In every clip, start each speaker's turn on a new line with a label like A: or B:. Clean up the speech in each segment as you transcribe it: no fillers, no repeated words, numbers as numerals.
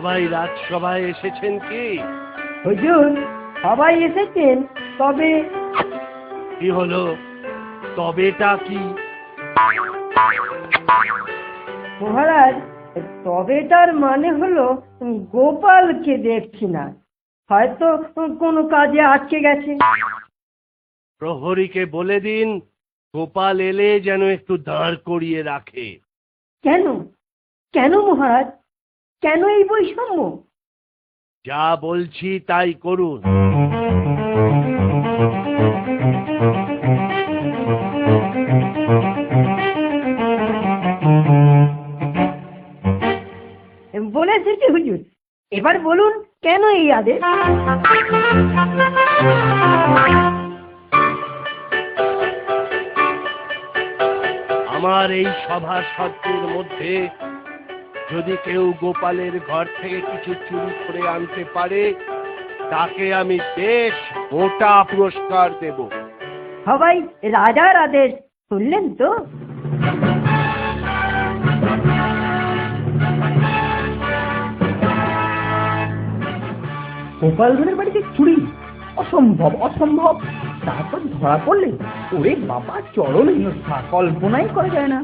A: সবাই রাজসভায় এসেছেন কি?
B: হুজুর, সবাই এসেছেন, তবে
A: কি হলো? তবেটা কি?
B: মহারাজ, তবেটার মানে হলো গোপালকে দেখছি না, হয়তো কোনো কাজে আটকে গেছে।
A: প্রহরীকে বলে দিন গোপাল এলে যেন একটু দাঁড় করিয়ে রাখে।
B: কেন? কেন মহারাজ? কেন এই বৈষম্য?
A: যা বলছি তাই করুন।
B: বলে এসেছি হুজুর, এবার বলুন কেন এই আদেশ?
A: আমার এই সভাসদের মধ্যে যদি কেউ গোপালের ঘর থেকে কিছু চুরি করে আনতে পারে তাকে আমি বেশ মোটা পুরস্কার দেব।
B: সবাই রাজার আদেশ শুনলেন তো?
C: গোপালগড়ের বাড়িতে চুরি? অসম্ভব, অসম্ভব। তারপর ধরা পড়লে ওরে বাবা, চরম হিংসা, কল্পনাই করা যায় না।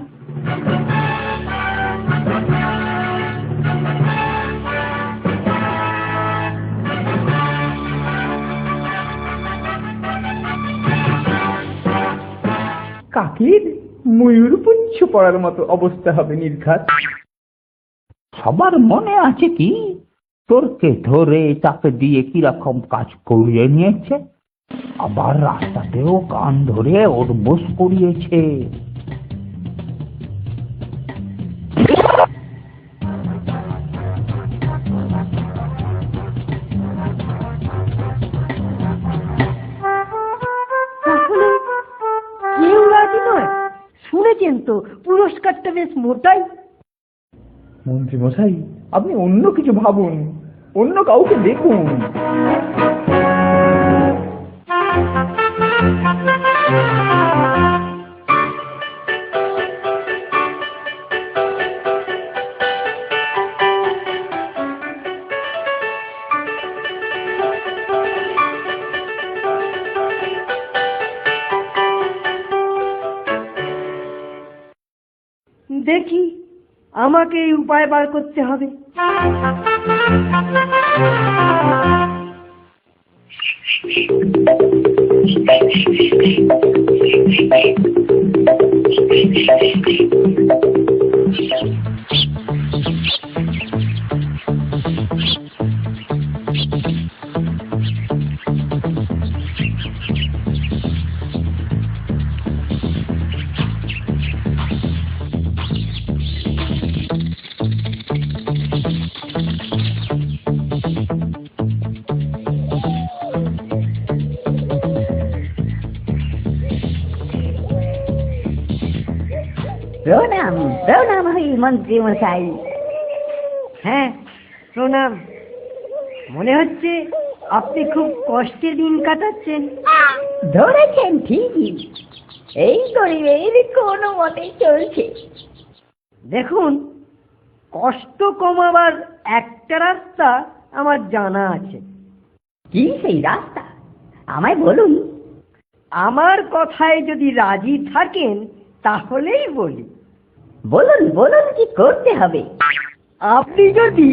C: কাকির ময়ূর পুচ্ছ পড়ার মতো অবস্থা হবে নির্ঘাত।
D: সবার মনে আছে কি তোরকে ধরে চাপে দিয়ে কিরকম কাজ করিয়ে নিয়েছে, আবার রাস্তাতেও কান ধরে ওঠবোস করিয়েছে।
B: তাহলে কেউ রাজি নয়? শুনেছেন তো পুরস্কারটা বেশ মোটাই।
C: মন্ত্রী মশাই, আপনি অন্য কিছু ভাবুন, অন্য কাউকে দেখুন।
B: দেখি, আমাকে এই উপায় বার করতে হবে।
E: প্রণাম, প্রণাম হই মন্ত্রী মশাই।
B: হ্যাঁ, প্রণাম। মনে হচ্ছে আপনি খুব কষ্টে দিন কাটাচ্ছেন।
E: ধরেছেন ঠিকই, এই গরিবের কোনো মতে চলছে।
B: দেখুন, কষ্ট কমাবার একটা রাস্তা আমার জানা আছে।
E: কি সেই রাস্তা? আমায় বলুন।
B: আমার কথায় যদি রাজি থাকেন তাহলেই বলি।
E: বলুন বলুন, কি করতে হবে?
B: আপনি যদি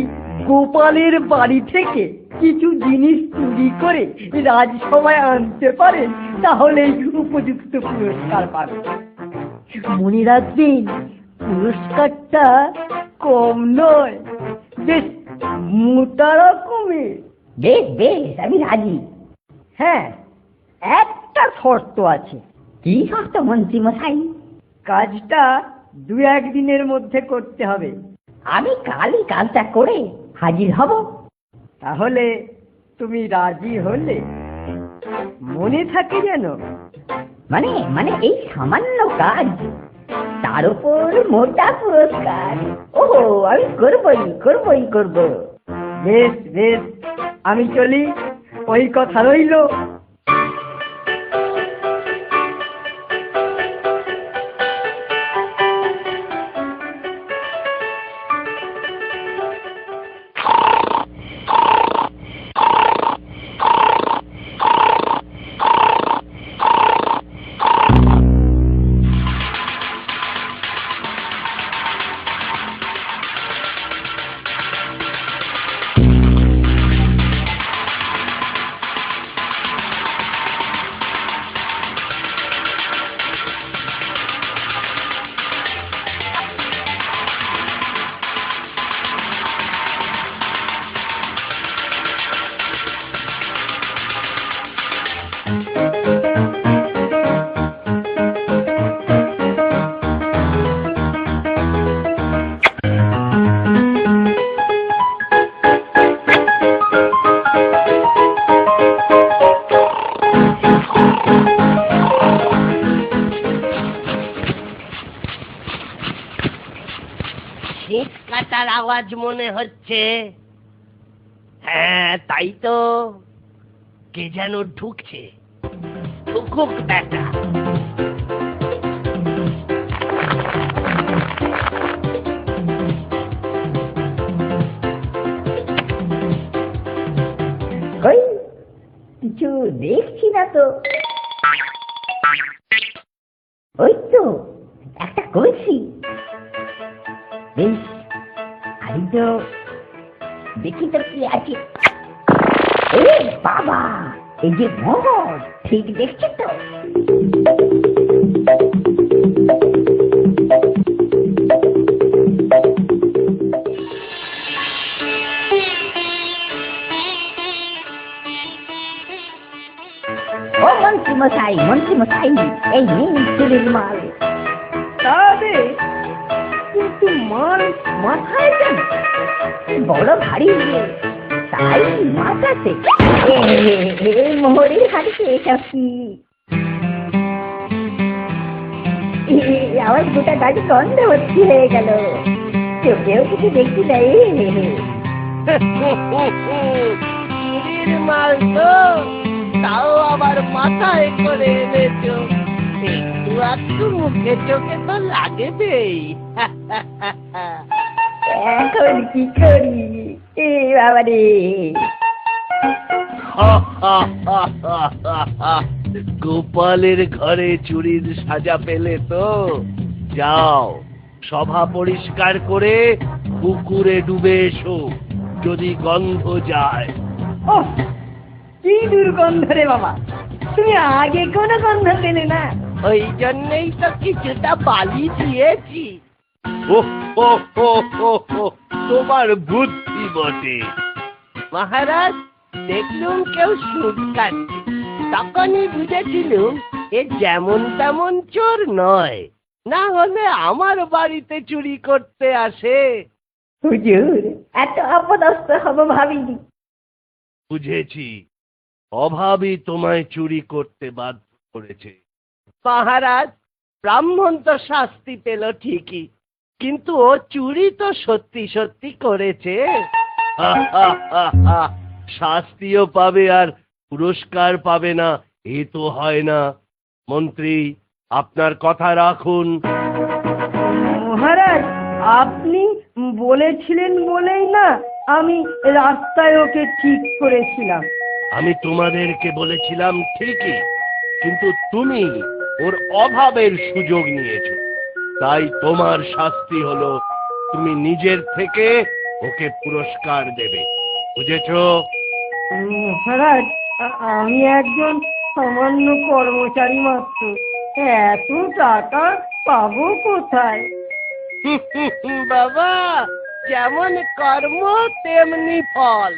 B: গোপালের বাড়ি থেকে কিছু জিনিস চুরি করে রাজসভায় আনতে পারেন তাহলেই উপযুক্ত পুরস্কার পাবেন। মনে রাখবেন, পুরস্কারটা কম নয়, বেশ মোটা রকমের।
E: বেশ বেশ, আমি রাজি।
B: হ্যাঁ, একটা শর্ত আছে।
E: কি শর্ত মন্ত্রী মশাই?
B: কাজটা 2-1 দিনের মধ্যে করতে হবে।
E: আমি কালই কাজটা করে হাজির হব।
B: তাহলে তুমি রাজি হলে? মনে থাকে যেন।
E: মানে মানে এই সামান্য কাজ, তার উপর মোটা পুরস্কার। ওহো, আমি করবই করবই করব।
B: বেশ বেশ, আমি চলি, ওই কথা রইল।
A: আওয়াজ মনে হচ্ছে। হ্যাঁ তাই তো, কে যেন ঢুকছে। ঢুকুক বেটা।
E: কই কিছু দেখছি না তো। ওই তো একটা কলসি। বেশ, আমি তো দেখি তো কি আছে। এ বাবা, এই যে মদ, ঠিক দেখছি তো। ও মন্ত্রী মশাই, মন্ত্রী মশাই, এই নিন চুরির মাল।
B: তবে কিন্তু মাল মাথায় কেন?
E: বড় ভারী যে, তাই মাথাতে। মোহরের হাড়িতে এসব কি? আমার গোটা গাড়ি গন্ধ ভর্তি হয়ে গেল। চোখেও কিছু দেখছি না।
A: চুরির মাল তো, তাও আবার মাথায় করে এনেছো। একটু একটু মুখে চোখে তো লাগবেই।
E: এখন কি করি? এ বাবা রে!
A: গোপালের ঘরে চুরির সাজা পেলে তো? যাও, সভা পরিষ্কার করে পুকুরে ডুবে এসো, যদি গন্ধ যায়।
B: ওহ, কি দুর্গন্ধ রে বাবা! তুমি আগে কোনো গন্ধ পেলে না?
A: ওই জন্যই তো কিছুটা বালি দিয়েছি। তোমার বুদ্ধি বটে। মহারাজ, দেখলুম কেউ সুদ কাটছে, তখনই বুঝেছিলুম এ যেমন তেমন চোর নয়, না হলে আমার বাড়িতে চুরি করতে আসে।
E: হুজুর, এত অপদস্থ হব ভাবিনি।
A: বুঝেছি, অভাবই তোমায় চুরি করতে বাধ্য করেছে। মহারাজ, ব্রাহ্মণ তো শাস্তি পেল ঠিকই, কিন্তু ও চুরি তো সত্যি সত্যি করেছে। শাস্তিও পাবে আর পুরস্কার পাবে না, এ তো হয় না। মন্ত্রী, আপনার কথা রাখুন।
B: মহারাজ, আপনি বলেছিলেন বলেই না আমি রাস্তায় ওকে ঠিক করেছিলাম।
A: আমি তোমাদেরকে বলেছিলাম ঠিকই, কিন্তু তুমি ওর অভাবের সুযোগ নিয়েছো, তাই তোমার শাস্তি হলো তুমি নিজের থেকে ওকে পুরস্কার দেবে। বুঝেছো?
B: মহারাজ, আমি একজন সামান্য কর্মচারী মাত্র, এত টাকা পাবো কোথায়?
A: বাবা, যেমন কর্ম তেমনি ফল।